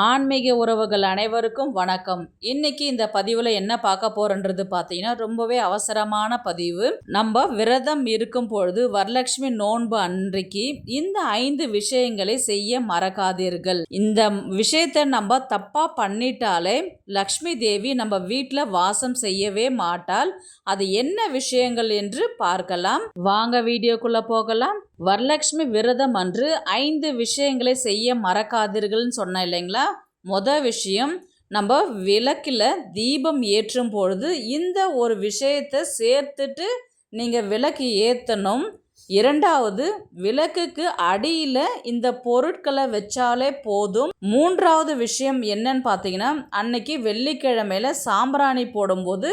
ஆன்மீக உறவுகள் அனைவருக்கும் வணக்கம். இன்னைக்கு இந்த பதிவில் என்ன பார்க்க போறன்றது பார்த்தீங்கன்னா ரொம்பவே அவசரமான பதிவு. நம்ம விரதம் இருக்கும் பொழுது வரலட்சுமி நோன்பு அன்றைக்கு இந்த 5 விஷயங்களை செய்ய மறக்காதீர்கள். இந்த விஷயத்தை நம்ம தப்பா பண்ணிட்டாலே லக்ஷ்மி தேவி நம்ம வீட்டில் வாசம் செய்யவே மாட்டாள். அது என்ன விஷயங்கள் என்று பார்க்கலாம். வாங்க வீடியோக்குள்ள போகலாம். வரலட்சுமி விரதம் அன்று 5 விஷயங்களை செய்ய மறக்காதீர்கள்னு சொன்னேன் இல்லைங்களா. விஷயம், நம்ம விளக்கில் தீபம் ஏற்றும் பொழுது இந்த ஒரு விஷயத்தை சேர்த்துட்டு நீங்கள் விளக்கு ஏற்றணும். இரண்டாவது, விளக்குக்கு அடியில் இந்த பொருட்களை வச்சாலே போதும். மூன்றாவது விஷயம் என்னன்னு பார்த்தீங்கன்னா, அன்னைக்கு வெள்ளிக்கிழமையில சாம்பிராணி போடும்போது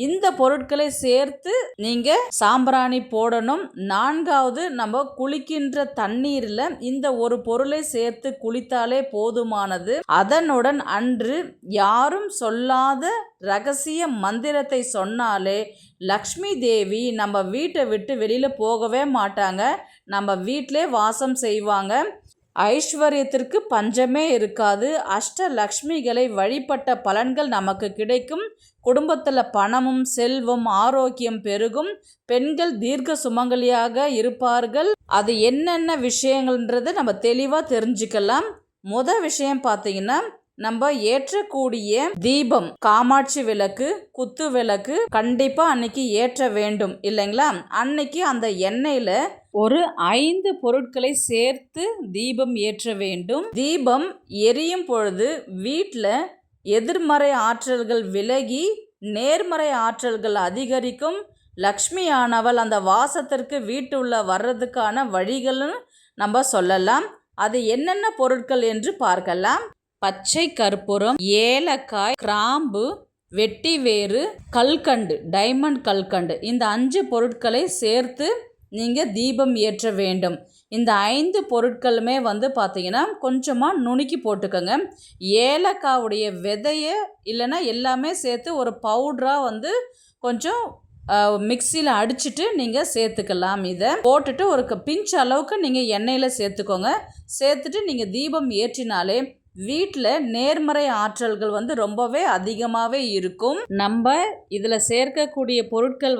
இந்த பொருட்களை சேர்த்து நீங்கள் சாம்பிராணி போடணும். நான்காவது, நம்ம குளிக்கின்ற தண்ணீரில் இந்த ஒரு பொருளை சேர்த்து குளித்தாலே போதுமானது. அதனுடன் அன்று யாரும் சொல்லாத ரகசிய மந்திரத்தை சொன்னாலே லக்ஷ்மி தேவி நம்ம வீட்டை விட்டு வெளியில் போகவே மாட்டாங்க. நம்ம வீட்டிலே வாசம் செய்வாங்க. ஐஸ்வர்யத்திற்கு பஞ்சமே இருக்காது. அஷ்டலக்ஷ்மிகளை வழிபட்ட பலன்கள் நமக்கு கிடைக்கும். குடும்பத்தில் பணமும் செல்வம் ஆரோக்கியம் பெருகும். பெண்கள் தீர்க்க சுமங்கலியாக இருப்பார்கள். அது என்னென்ன விஷயங்கள்ன்றது நம்ம தெளிவாக தெரிஞ்சுக்கலாம். விஷயம் பார்த்தீங்கன்னா, நம்ம ஏற்றக்கூடிய தீபம், காமாட்சி விளக்கு, குத்து விளக்கு கண்டிப்பா அன்னைக்கு ஏற்ற வேண்டும் இல்லைங்களா. அன்னைக்கு அந்த எண்ணெயில ஒரு 5 பொருட்களை சேர்த்து தீபம் ஏற்ற வேண்டும். தீபம் எரியும் பொழுது வீட்டில் எதிர்மறை ஆற்றல்கள் விலகி நேர்மறை ஆற்றல்கள் அதிகரிக்கும். லக்ஷ்மி ஆனவள் அந்த வாசத்திற்கு வீட்டுள்ள வர்றதுக்கான வழிகளும் நம்ம சொல்லலாம். அது என்னென்ன பொருட்கள் என்று பார்க்கலாம். பச்சை கற்பூரம், ஏலக்காய், கிராம்பு, வெட்டிவேறு, கல்கண்டு, டைமண்ட் கல்கண்டு, இந்த 5 பொருட்களை சேர்த்து நீங்கள் தீபம் ஏற்ற வேண்டும். இந்த 5 பொருட்களுமே பார்த்தீங்கன்னா கொஞ்சமாக நுணுக்கி போட்டுக்கோங்க. ஏலக்காவுடைய விதையை இல்லைன்னா எல்லாமே சேர்த்து ஒரு பவுடராக கொஞ்சம் மிக்சியில் அடிச்சுட்டு நீங்கள் சேர்த்துக்கலாம். இதை போட்டுட்டு ஒரு பிஞ்ச் அளவுக்கு நீங்கள் எண்ணெயில் சேர்த்துக்கோங்க. சேர்த்துட்டு நீங்கள் தீபம் ஏற்றினாலே வீட்டில் நேர்மறை ஆற்றல்கள் ரொம்பவே அதிகமாகவே இருக்கும். நம்ம இதில் சேர்க்கக்கூடிய பொருட்கள்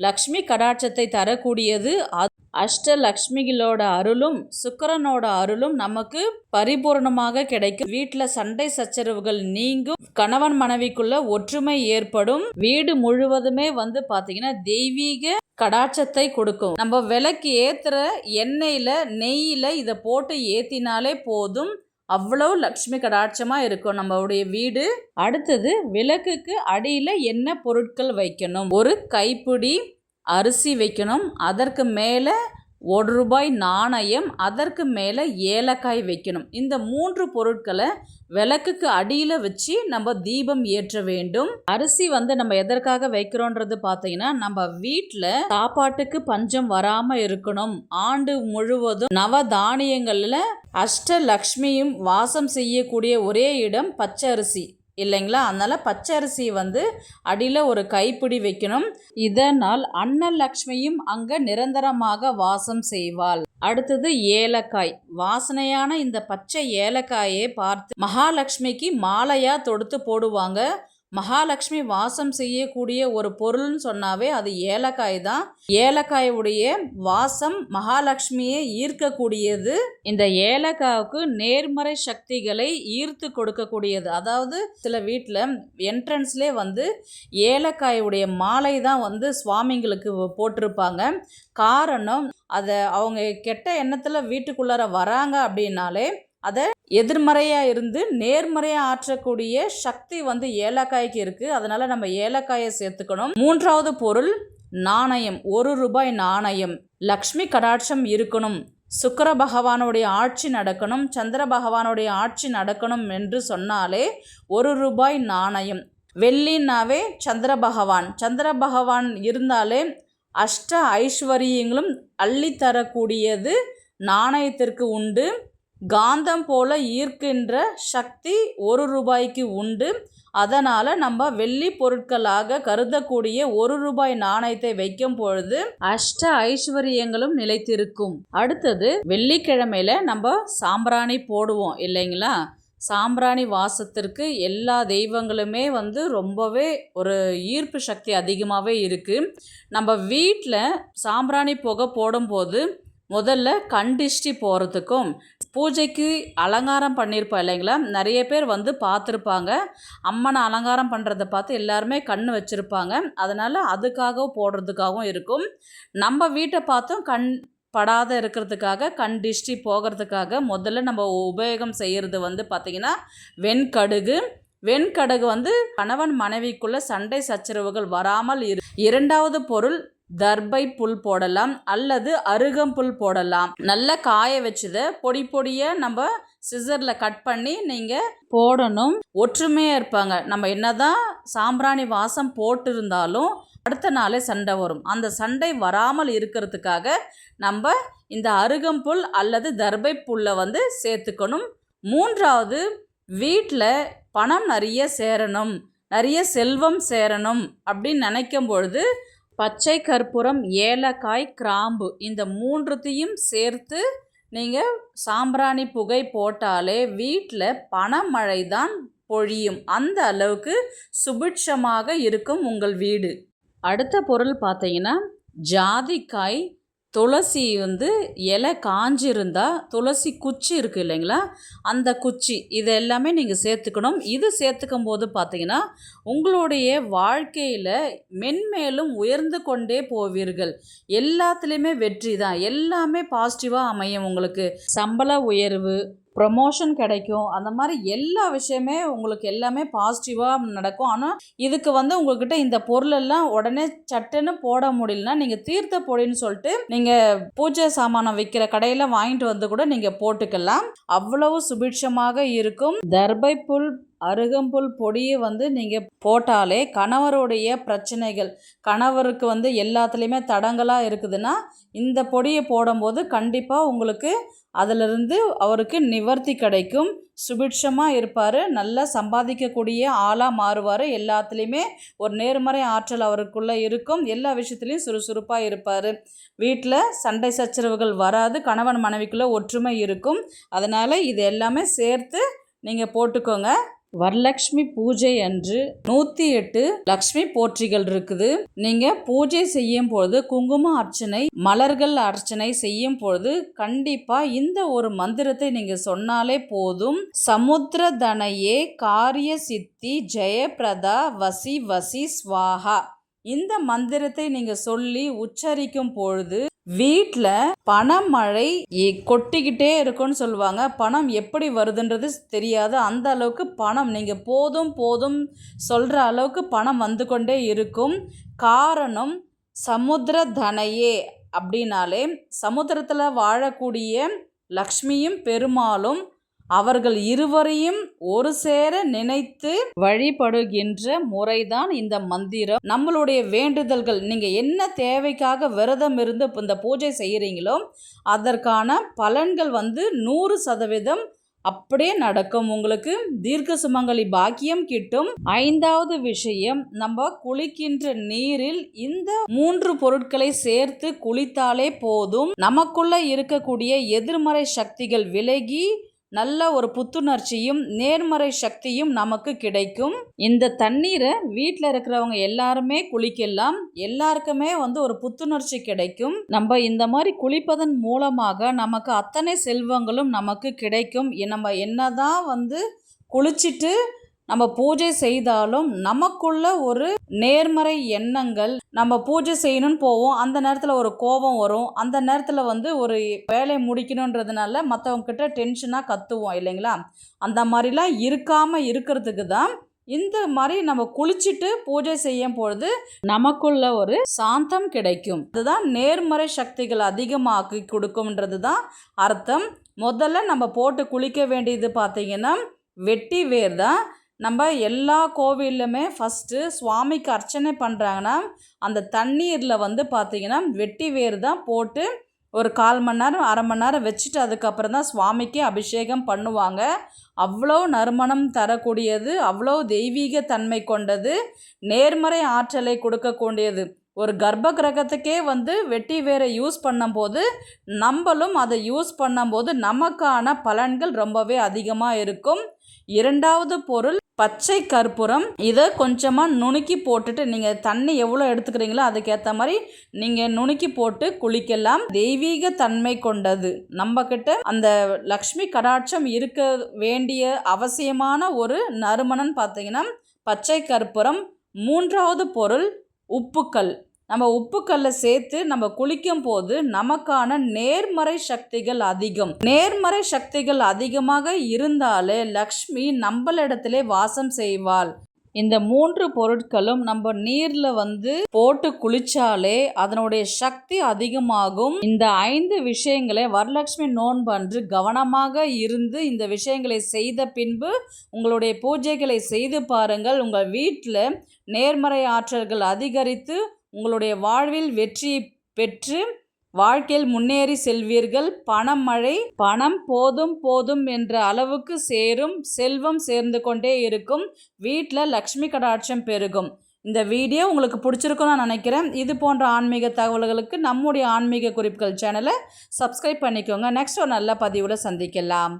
லக்ஷ்மி கடாட்சத்தை தரக்கூடியது. அஷ்டலக்ஷ்மிகளோட அருளும் சுக்கிரனோட அருளும் நமக்கு பரிபூர்ணமாக கிடைக்கும். வீட்டில் சண்டை சச்சரவுகள் நீங்கும். கணவன் மனைவிக்குள்ள ஒற்றுமை ஏற்படும். வீடு முழுவதுமே பார்த்தீங்கன்னா தெய்வீக கடாட்சத்தை கொடுக்கும். நம்ம விளக்கு ஏத்துற எண்ணெயில நெய்யில இதை போட்டு ஏத்தினாலே போதும். அவ்வளோ லக்ஷ்மி கடாட்சமாக இருக்கும் நம்மளுடைய வீடு. அடுத்தது, விளக்குக்கு அடியில் என்ன பொருட்கள் வைக்கணும். ஒரு கைப்பிடி அரிசி வைக்கணும். அதற்கு மேலே 1 ரூபாய் நாணயம், அதற்கு மேலே ஏலக்காய் வைக்கணும். இந்த 3 பொருட்களை விளக்குக்கு அடியில் வச்சு நம்ம தீபம் ஏற்ற வேண்டும். அரிசி நம்ம எதற்காக வைக்கிறோன்றது பார்த்தீங்கன்னா, நம்ம வீட்டில் சாப்பாட்டுக்கு பஞ்சம் வராமல் இருக்கணும். ஆண்டு முழுவதும் நவதானியங்களில் அஷ்டலக்ஷ்மியும் வாசம் செய்யக்கூடிய ஒரே இடம் பச்சரிசி இல்லைங்களா. அதனால் பச்சரிசி அடியில் ஒரு கைப்பிடி வைக்கணும். இதனால் அன்னலக்ஷ்மியும் அங்கே நிரந்தரமாக வாசம் செய்வாள். அடுத்தது ஏலக்காய். வாசனையான இந்த பச்சை ஏலக்காயை பார்த்து மகாலட்சுமிக்கு மாலையா தொடுத்து போடுவாங்க. மகாலட்சுமி வாசம் செய்யக்கூடிய ஒரு பொருள்னு சொன்னாவே அது ஏலக்காய் தான். ஏலக்காயுடைய வாசம் மகாலட்சுமியை ஈர்க்கக்கூடியது. இந்த ஏலக்காவுக்கு நேர்மறை சக்திகளை ஈர்த்து கொடுக்கக்கூடியது. அதாவது சில வீட்டில் என்ட்ரன்ஸ்லேயே ஏலக்காயுடைய மாலை தான் சுவாமிங்களுக்கு போட்டிருப்பாங்க. காரணம், அதை அவங்க கெட்ட எண்ணத்தில் வீட்டுக்குள்ளார வராங்க அப்படின்னாலே அதை எதிர்மறையாக இருந்து நேர்மறையாக ஆற்றக்கூடிய சக்தி ஏலக்காய்க்கு இருக்குது. அதனால் நம்ம ஏலக்காயை சேர்த்துக்கணும். 3வது பொருள் நாணயம், 1 ரூபாய் நாணயம். லக்ஷ்மி கடாட்சம் இருக்கணும். சுக்கிர பகவானுடைய ஆட்சி நடக்கணும், சந்திர பகவானுடைய ஆட்சி நடக்கணும் என்று சொன்னாலே 1 ரூபாய் நாணயம். வெள்ளினாவே சந்திர பகவான் இருந்தாலே அஷ்ட ஐஸ்வர்யங்களும் அள்ளித்தரக்கூடியது நாணயத்திற்கு உண்டு. காந்தம் போல ஈர்க்கின்ற சக்தி 1 ரூபாய்க்கு உண்டு. அதனால் நம்ம வெள்ளி பொருட்களாக கருதக்கூடிய 1 ரூபாய் நாணயத்தை வைக்கும் பொழுது அஷ்ட ஐஸ்வர்யங்களும் நிலைத்திருக்கும். அடுத்தது, வெள்ளிக்கிழமையில நம்ம சாம்பிராணி போடுவோம் இல்லைங்களா. சாம்பிராணி வாசத்திற்கு எல்லா தெய்வங்களுமே வந்து ரொம்பவே ஒரு ஈர்ப்பு சக்தி அதிகமாகவே இருக்குது. நம்ம வீட்டில் சாம்பிராணி புகை போடும்போது முதல்ல கண்டிஷ்டி போகிறதுக்கும் பூஜைக்கு அலங்காரம் பண்ணியிருப்போம் இல்லைங்களா, நிறைய பேர் வந்து பார்த்துருப்பாங்க. அம்மனை அலங்காரம் பண்ணுறதை பார்த்து எல்லாருமே கண் வச்சுருப்பாங்க. அதனால் அதுக்காகவும் போடுறதுக்காகவும் இருக்கும். நம்ம வீட்டை பார்த்தும் கண் படாத இருக்கிறதுக்காக கண் டிஷ்டி போகிறதுக்காக முதல்ல நம்ம உபயோகம் செய்கிறது வந்து பார்த்திங்கன்னா வெண்கடுகு வந்து கணவன் மனைவிக்குள்ளே சண்டை சச்சரவுகள் வராமல் இரண்டாவது பொருள் தர்பை புல் போடலாம் அல்லது அருகம்புல் போடலாம். நல்லா காய வச்சதை பொடி பொடியாக நம்ம சிசரில் கட் பண்ணி நீங்கள் போடணும். ஒற்றுமையாக இருப்பாங்க. நம்ம என்னதான் சாம்பிராணி வாசம் போட்டிருந்தாலும் அடுத்த நாளே சண்டை வரும். அந்த சண்டை வராமல் இருக்கிறதுக்காக நம்ம இந்த அருகம்புல் அல்லது தர்பை புல்லை வந்து சேர்த்துக்கணும். மூன்றாவது, வீட்டில் பணம் நிறைய சேரணும், நிறைய செல்வம் சேரணும் அப்படின்னு நினைக்கும் பொழுது பச்சை கற்பூரம், ஏலக்காய், கிராம்பு இந்த மூன்றுத்தையும் சேர்த்து நீங்கள் சாம்பிராணி புகை போட்டாலே வீட்டில் பணமழை தான் பொழியும். அந்த அளவுக்கு சுபிட்சமாக இருக்கும் உங்கள் வீடு. அடுத்த பொருள் பார்த்தீங்கன்னா ஜாதிக்காய், துளசி வந்து இலை காஞ்சிருந்தா துளசி குச்சி இருக்குது இல்லைங்களா, அந்த குச்சி இது எல்லாமே நீங்கள் சேர்த்துக்கணும். இது சேர்த்துக்கும் போது பார்த்தீங்கன்னா உங்களுடைய வாழ்க்கையில் மென்மேலும் உயர்ந்து கொண்டே போவீர்கள். எல்லாத்துலேயுமே வெற்றி தான், எல்லாமே பாசிட்டிவாக அமையும். உங்களுக்கு சம்பள உயர்வு, ப்ரொமோஷன் கிடைக்கும், அந்த மாதிரி எல்லா விஷயமே உங்களுக்கு எல்லாமே பாசிட்டிவாக நடக்கும். ஆனால் இதுக்கு வந்து உங்கள்கிட்ட இந்த பொருளெல்லாம் உடனே சட்டுன்னு போட முடியலன்னா நீங்கள் தீர்த்த பொடின்னு சொல்லிட்டு நீங்கள் பூஜை சாமானம் விற்கிற கடையில் வாங்கிட்டு வந்து கூட நீங்கள் போட்டுக்கலாம். அவ்வளவு சுபிட்சமாக இருக்கும். தர்பை புல், அருகம்புல் பொடியை வந்து நீங்கள் போட்டாலே கணவருடைய பிரச்சனைகள், கணவருக்கு வந்து எல்லாத்துலேயுமே தடங்களாக இருக்குதுன்னா இந்த பொடியை போடும்போது கண்டிப்பாக உங்களுக்கு அதிலிருந்து அவருக்கு நிவர்த்தி கிடைக்கும். சுபிட்சமாக இருப்பார், நல்லா சம்பாதிக்கக்கூடிய ஆளாக மாறுவார். எல்லாத்துலேயுமே ஒரு நேர்மறை ஆற்றல் அவருக்குள்ளே இருக்கும். எல்லா விஷயத்துலேயும் சுறுசுறுப்பாக இருப்பார். வீட்டில் சண்டை சச்சரவுகள் வராது, கணவன் மனைவிக்குள்ளே ஒற்றுமை இருக்கும். அதனால் இது எல்லாமே சேர்த்து நீங்கள் போட்டுக்கோங்க. வரலட்சுமி பூஜை அன்று 108 லக்ஷ்மி போற்றிகள் இருக்குது. நீங்க பூஜை செய்யும் பொழுது குங்கும அர்ச்சனை, மலர்கள் அர்ச்சனை செய்யும் பொழுது கண்டிப்பா இந்த ஒரு மந்திரத்தை நீங்க சொன்னாலே போதும். சமுத்திரதனையே காரிய சித்தி ஜெயபிரதா வசி வசி ஸ்வாஹா. இந்த மந்திரத்தை நீங்க சொல்லி உச்சரிக்கும் பொழுது வீட்டில் பணமழை கொட்டிக்கிட்டே இருக்குன்னு சொல்லுவாங்க. பணம் எப்படி வருதுன்றது தெரியாது. அந்த அளவுக்கு பணம் நீங்கள் போதும் போதும் சொல்கிற அளவுக்கு பணம் வந்து கொண்டே இருக்கும். காரணம் சமுத்திரதனையே அப்படின்னாலே சமுத்திரத்தில் வாழக்கூடிய லக்ஷ்மியும் பெருமாளும் அவர்கள் இருவரையும் ஒரு சேர நினைத்து வழிபடுகின்ற முறைதான் இந்த மந்திரம். நம்மளுடைய வேண்டுதல்கள், நீங்க என்ன தேவைக்காக விரதம் இருந்து இந்த பூஜை செய்யறீங்களோ அதற்கான பலன்கள் வந்து 100% அப்படியே நடக்கும். உங்களுக்கு தீர்க்க சுமங்கலி பாக்கியம் கிட்டும். 5வது விஷயம், நம்ம குளிக்கின்ற நீரில் இந்த 3 பொருட்களை சேர்த்து குளித்தாலே போதும். நமக்குள்ள இருக்கக்கூடிய எதிர்மறை சக்திகள் விலகி நல்ல ஒரு புத்துணர்ச்சியும் நேர்மறை சக்தியும் நமக்கு கிடைக்கும். இந்த தண்ணீரை வீட்டில் இருக்கிறவங்க எல்லாருமே குளிக்கலாம். எல்லாருக்குமே வந்து ஒரு புத்துணர்ச்சி கிடைக்கும். நம்ம இந்த மாதிரி குளிப்பதன் மூலமாக நமக்கு அத்தனை செல்வங்களும் நமக்கு கிடைக்கும். நம்ம என்னதான் வந்து குளிச்சுட்டு நம்ம பூஜை செய்தாலும் நமக்குள்ள ஒரு நேர்மறை எண்ணங்கள், நம்ம பூஜை செய்யணும்னு போவோம், அந்த நேரத்தில் ஒரு கோபம் வரும், அந்த நேரத்தில் வந்து ஒரு வேலையை முடிக்கணுன்றதுனால மற்றவங்க கிட்ட டென்ஷனாக கத்துவோம் இல்லைங்களா. அந்த மாதிரிலாம் இருக்காமல் இருக்கிறதுக்கு தான் இந்த மாதிரி நம்ம குளிச்சுட்டு பூஜை செய்யும் பொழுது நமக்குள்ள ஒரு சாந்தம் கிடைக்கும். அதுதான் நேர்மறை சக்திகள் அதிகமாக்கி கொடுக்கும்ன்றது தான் அர்த்தம். முதல்ல நம்ம போட்டு குளிக்க வேண்டியது பார்த்தீங்கன்னா வெட்டி வேர் தான். நம்ம எல்லா கோவில்லுமே ஃபஸ்ட்டு சுவாமிக்கு அர்ச்சனை பண்ணுறாங்கன்னா அந்த தண்ணீரில் வந்து பார்த்திங்கன்னா வெட்டி வேர் தான் போட்டு ஒரு 1/4 மணி நேரம் 1/2 மணி நேரம் வச்சுட்டு அதுக்கப்புறம் தான் சுவாமிக்கு அபிஷேகம் பண்ணுவாங்க. அவ்வளோ நறுமணம் தரக்கூடியது, அவ்வளோ தெய்வீக தன்மை கொண்டது, நேர்மறை ஆற்றலை கொடுக்கக்கூடியது. ஒரு கர்ப்ப கிரகத்துக்கே வெட்டி வேரை யூஸ் பண்ணும்போது நம்மளும் அதை யூஸ் பண்ணும்போது நமக்கான பலன்கள் ரொம்பவே அதிகமாக இருக்கும். இரண்டாவது பொருள் பச்சை கற்பூரம். இதை கொஞ்சமாக நுணுக்கி போட்டுட்டு நீங்கள் தண்ணி எவ்வளோ எடுத்துக்கிறீங்களோ அதுக்கேற்ற மாதிரி நீங்கள் நுணுக்கி போட்டு குளிக்கலாம். தெய்வீக தன்மை கொண்டது. நம்மக்கிட்ட அந்த லக்ஷ்மி கடாட்சம் இருக்க வேண்டிய அவசியமான ஒரு நறுமணம்னு பார்த்தீங்கன்னா பச்சை கற்பூரம். மூன்றாவது பொருள் உப்புக்கல். நம்ம உப்புக்கல்லை சேர்த்து நம்ம குளிக்கும் போது நமக்கான நேர்மறை சக்திகள் அதிகம். நேர்மறை சக்திகள் அதிகமாக இருந்தாலே லக்ஷ்மி நம்மளிடத்திலே வாசம் செய்வாள். இந்த 3 பொருட்களும் நம்ம நீரில் போட்டு குளிச்சாலே அதனுடைய சக்தி அதிகமாகும். இந்த 5 விஷயங்களை வரலட்சுமி நோன்பு அன்று கவனமாக இருந்து இந்த விஷயங்களை செய்த பின்பு உங்களுடைய பூஜைகளை செய்து பாருங்கள். உங்கள் வீட்டில் நேர்மறை ஆற்றல்கள் அதிகரித்து உங்களுடைய வாழ்வில் வெற்றி பெற்று வாழ்க்கையில் முன்னேறி செல்வீர்கள். பணம் மழை, பணம் போதும் போதும் என்ற அளவுக்கு சேரும். செல்வம் சேர்ந்து கொண்டே இருக்கும். வீட்டில் லக்ஷ்மி கடாட்சம் பெருகும். இந்த வீடியோ உங்களுக்கு பிடிச்சிருக்குன்னு நான் நினைக்கிறேன். இது போன்ற ஆன்மீக தகவல்களுக்கு நம்முடைய ஆன்மீக குறிப்புகள் சேனலை சப்ஸ்கிரைப் பண்ணிக்கோங்க. நெக்ஸ்ட் ஒரு நல்ல பதிவில் சந்திக்கலாம்.